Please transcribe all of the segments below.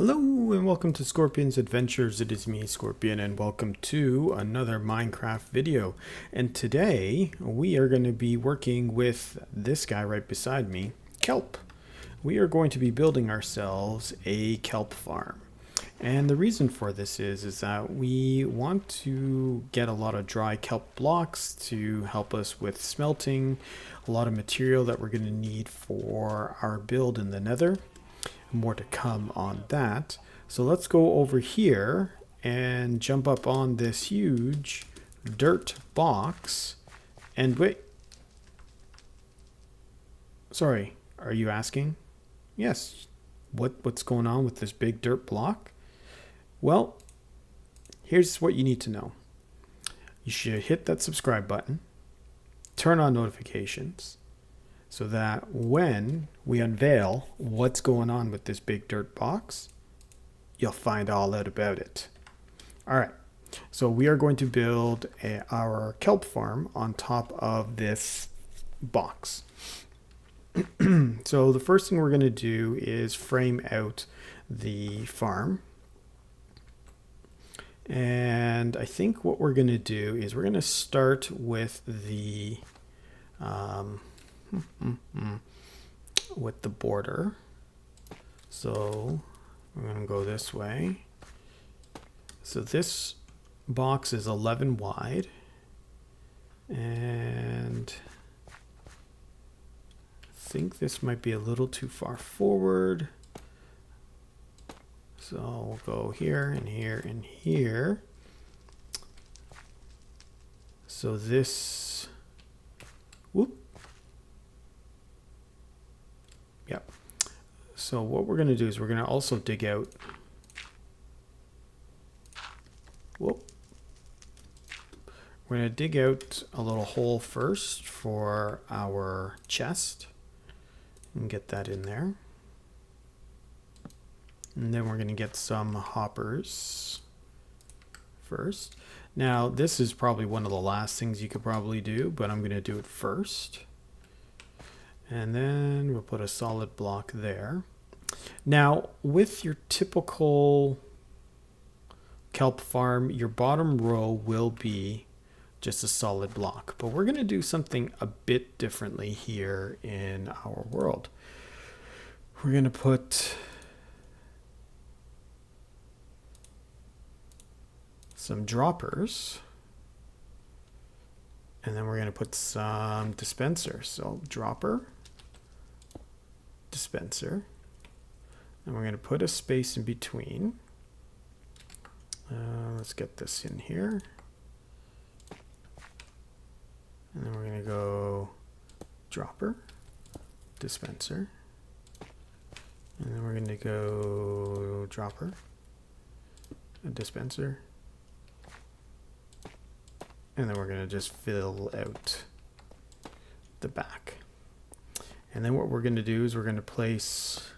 Hello and welcome to Scorpion's Adventures. It is me, Scorpion, and welcome to another Minecraft video. And today we are going to be working with this guy right beside me, Kelp. We are going to be building ourselves a kelp farm. And the reason for this is that we want to get a lot of dry kelp blocks to help us with smelting, a lot of material that we're going to need for our build in the Nether. More to come on that. So let's go over here and jump up on this huge dirt box and wait. Sorry, are you asking? Yes. What's going on with this big dirt block? Well, here's what you need to know. You should hit that subscribe button, turn on notifications, so that when we unveil what's going on with this big dirt box, you'll find all out about it. All right, so we are going to build our kelp farm on top of this box. So the first thing we're going to do is frame out the farm. And I think what we're going to do is we're going to start with the with the border. So we're going to go this way. So this box is 11 wide, and I think this might be a little too far forward. So we'll go here and here and here. So this, whoop. Yep. So what we're going to do is we're going to also dig out. Whoop. We're going to dig out a little hole first for our chest and get that in there. And then we're going to get some hoppers first. Now, this is probably one of the last things you could probably do, but I'm going to do it first. And then we'll put a solid block there. Now, with your typical kelp farm, your bottom row will be just a solid block. But we're going to do something a bit differently here in our world. We're going to put some droppers. And then we're going to put some dispensers. So dropper, dispenser, and we're going to put a space in between. Let's get this in here. And then we're going to go dropper, dispenser, and then we're going to go dropper, a dispenser, and then we're going to just fill out the back. And then what we're going to do is we're going to place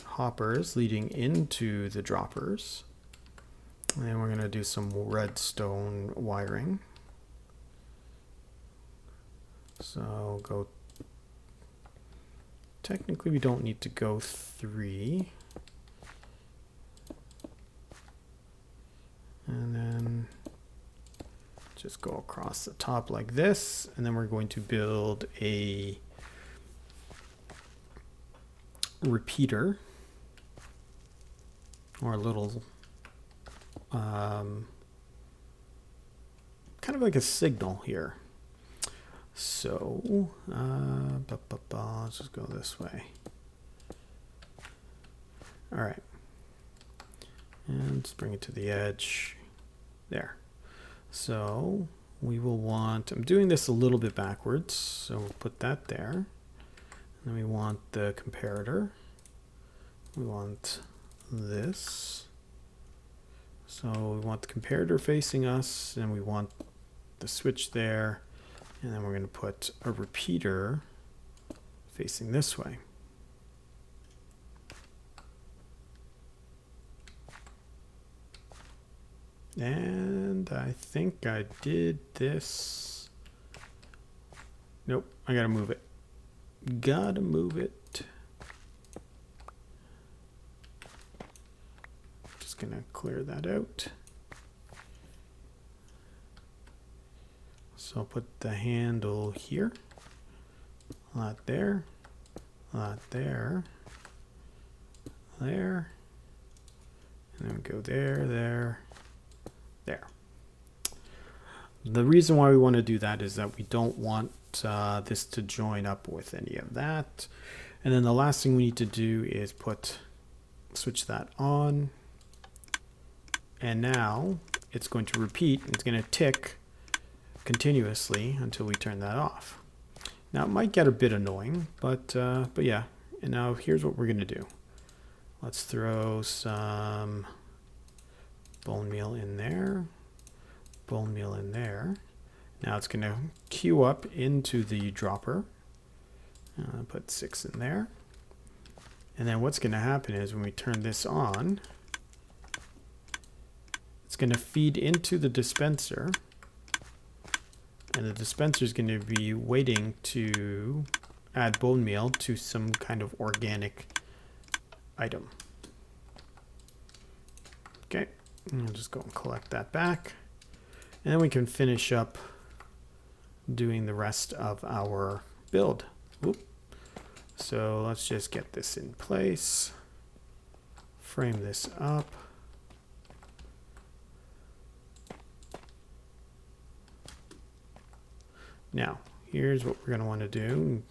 hoppers leading into the droppers. And then we're going to do some redstone wiring. So go, technically we don't need to go 3. And then just go across the top like this. And then we're going to build a repeater, or a little kind of like a signal here. So let's just go this way. All right, and let's bring it to the edge there. So we will want, I'm doing this a little bit backwards, so we'll put that there. Then we want the comparator. We want this. So we want the comparator facing us, and we want the switch there. And then we're going to put a repeater facing this way. And I think I did this. Nope, I gotta move it. Gotta move it. just going to clear that out. So I'll put the handle here, that there, that there, there, and then we go there, there, there. The reason why we want to do that is that we don't want this to join up with any of that. And then the last thing we need to do is switch that on. And now it's going to repeat. It's going to tick continuously until we turn that off. Now it might get a bit annoying, but yeah. And now here's what we're going to do. Let's throw some bone meal in there. Bone meal in there. Now it's going to queue up into the dropper. Put 6 in there. And then what's going to happen is when we turn this on, it's going to feed into the dispenser. And the dispenser is going to be waiting to add bone meal to some kind of organic item. Okay, and I'll just go and collect that back. And then we can finish up doing the rest of our build. Whoop. So let's just get this in place. Frame this up. Now, here's what we're going to want to do.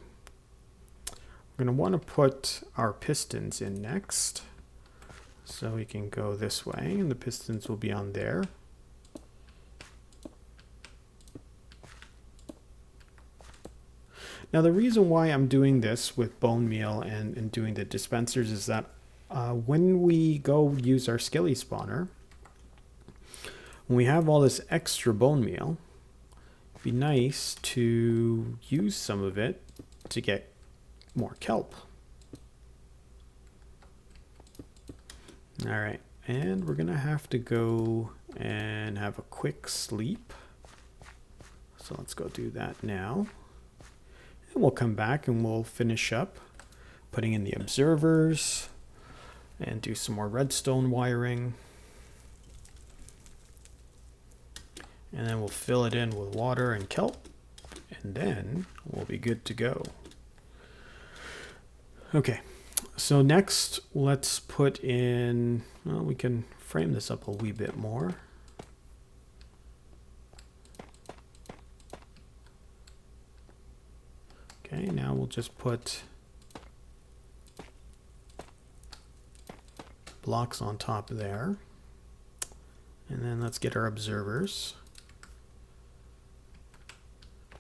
We're going to want to put our pistons in next. So we can go this way, and the pistons will be on there. Now the reason why I'm doing this with bone meal and doing the dispensers is that when we go use our skelly spawner, when we have all this extra bone meal, it'd be nice to use some of it to get more kelp. All right, and we're gonna have to go and have a quick sleep. So let's go do that now. And we'll come back and we'll finish up putting in the observers and do some more redstone wiring. And then we'll fill it in with water and kelp, and then we'll be good to go. Okay, so next let's put in, well, we can frame this up a wee bit more. Okay, now we'll just put blocks on top there. And then let's get our observers.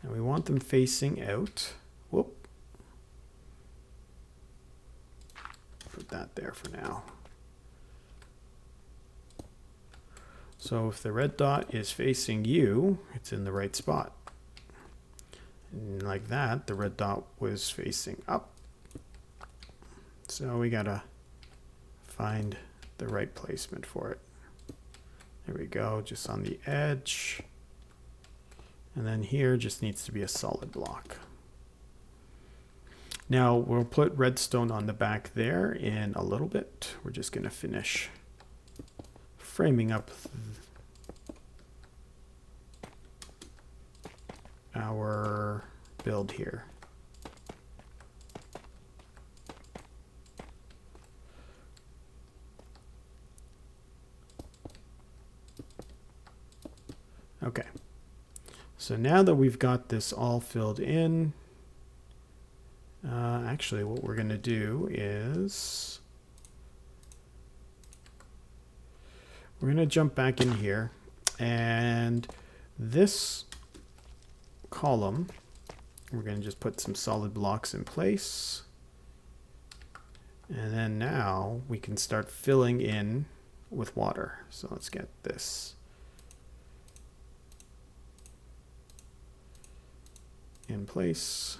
And we want them facing out. Whoop. Put that there for now. So if the red dot is facing you, it's in the right spot. And like that, the red dot was facing up. So we gotta find the right placement for it. There we go, just on the edge. And then here just needs to be a solid block. Now we'll put redstone on the back there in a little bit. We're just gonna finish framing up our build here. Okay, so now that we've got this all filled in, actually what we're going to do is we're going to jump back in here, and this column, we're going to just put some solid blocks in place. And then now we can start filling in with water. So let's get this in place.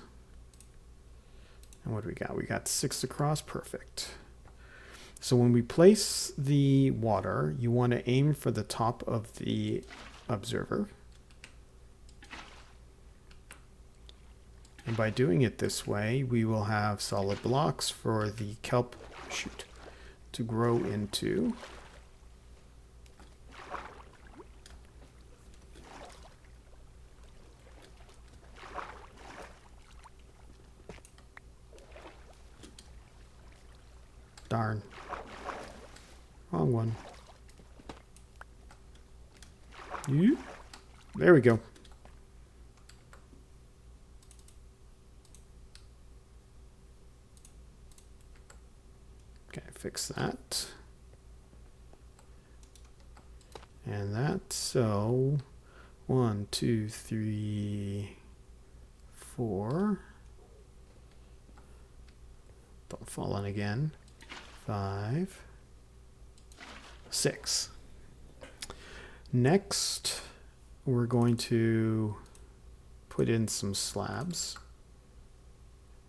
And what do we got? We got 6 across, perfect. So when we place the water, you want to aim for the top of the observer. And by doing it this way, we will have solid blocks for the kelp to grow into. Darn. Wrong one. There we go. Okay, fix that. And that, so 1, 2, 3, 4. Don't fall on again. 5, 6. Next, we're going to put in some slabs.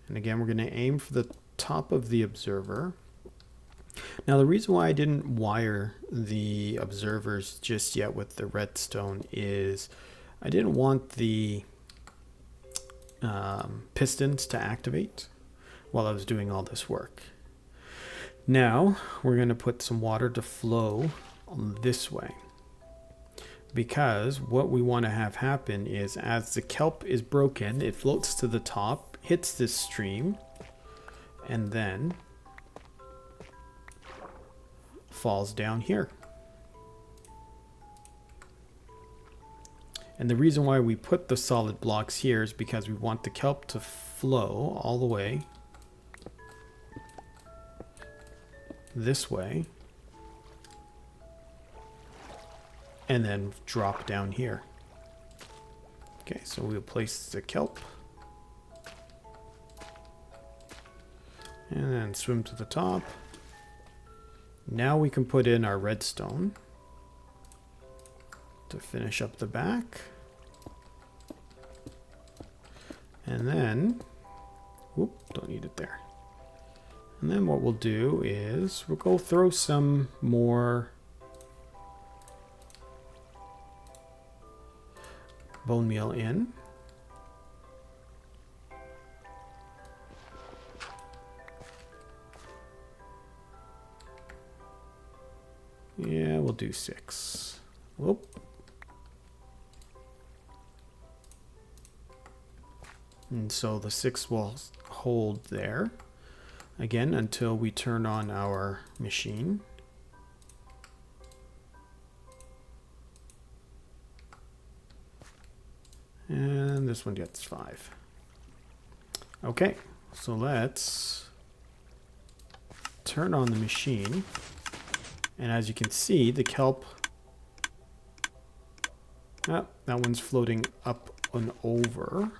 And again, we're going to aim for the top of the observer. Now, the reason why I didn't wire the observers just yet with the redstone is I didn't want the pistons to activate while I was doing all this work. Now, we're going to put some water to flow this way, because what we want to have happen is as the kelp is broken, it floats to the top, hits this stream, and then falls down here. And the reason why we put the solid blocks here is because we want the kelp to flow all the way this way and then drop down here. Okay, so we'll place the kelp and then swim to the top. Now we can put in our redstone to finish up the back. And then, whoop, don't need it there. And then what we'll do is we'll go throw some more bone meal in. Yeah, we'll do 6. Whoop. And so the 6 will hold there again until we turn on our machine. And this one gets 5. Okay, so let's turn on the machine. And as you can see, the kelp, that one's floating up and over.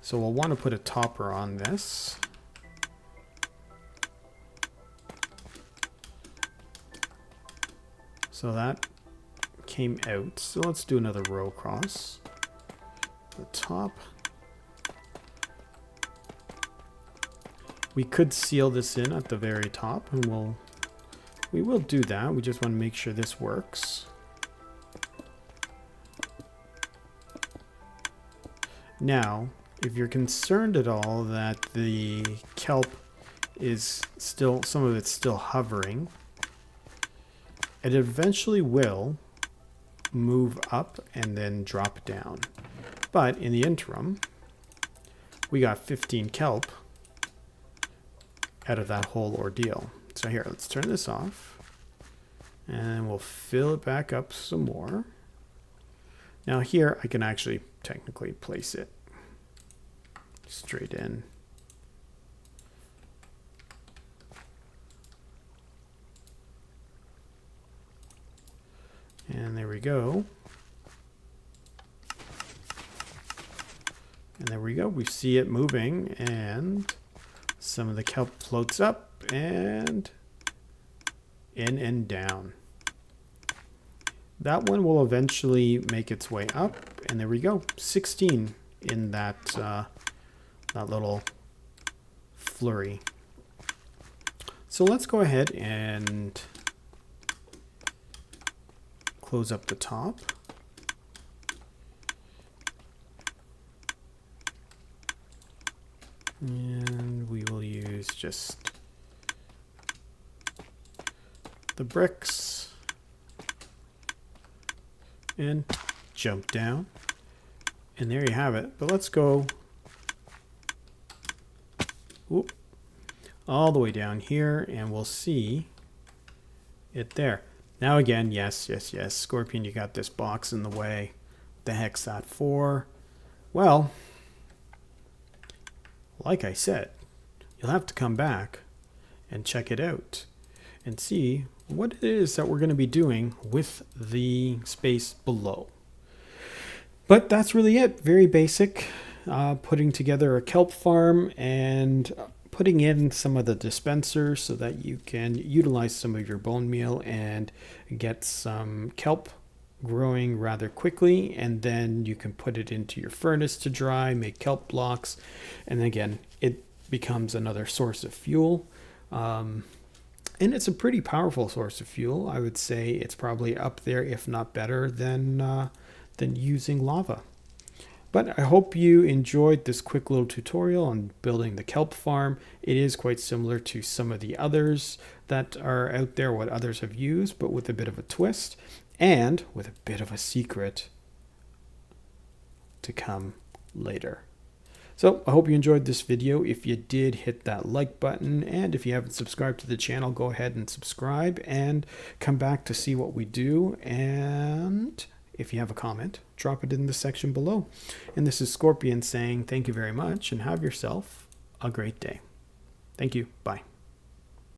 So we'll want to put a topper on this. So that came out. So let's do another row across the top. We could seal this in at the very top, and we will do that. We just want to make sure this works. Now, if you're concerned at all that the kelp is still, some of it's still hovering, it eventually will move up and then drop down. But in the interim, we got 15 kelp out of that whole ordeal. So here, let's turn this off and we'll fill it back up some more. Now here, I can actually technically place it straight in. And there we go. And there we go. We see it moving, and some of the kelp floats up and in and down. That one will eventually make its way up, and there we go. 16 in that that little flurry. So let's go ahead and close up the top. And we will use just the bricks and jump down. And there you have it. But let's go. Whoop. all the way down here, and we'll see it there. Now again, yes, Scorpion, you got this box in the way. What the heck's that for? Well, like I said, you'll have to come back and check it out and see what it is that we're going to be doing with the space below. But that's really it. Very basic. Putting together a kelp farm and putting in some of the dispensers so that you can utilize some of your bone meal and get some kelp growing rather quickly, and then you can put it into your furnace to dry, make kelp blocks, and again it becomes another source of fuel. And it's a pretty powerful source of fuel. I would say it's probably up there, if not better, than using lava. But I hope you enjoyed this quick little tutorial on building the kelp farm. It is quite similar to some of the others that are out there, what others have used, but with a bit of a twist and with a bit of a secret to come later. So I hope you enjoyed this video. If you did, hit that like button, and if you haven't subscribed to the channel, go ahead and subscribe and come back to see what we do. And if you have a comment, drop it in the section below. And this is Scorpion saying thank you very much and have yourself a great day. Thank you. Bye.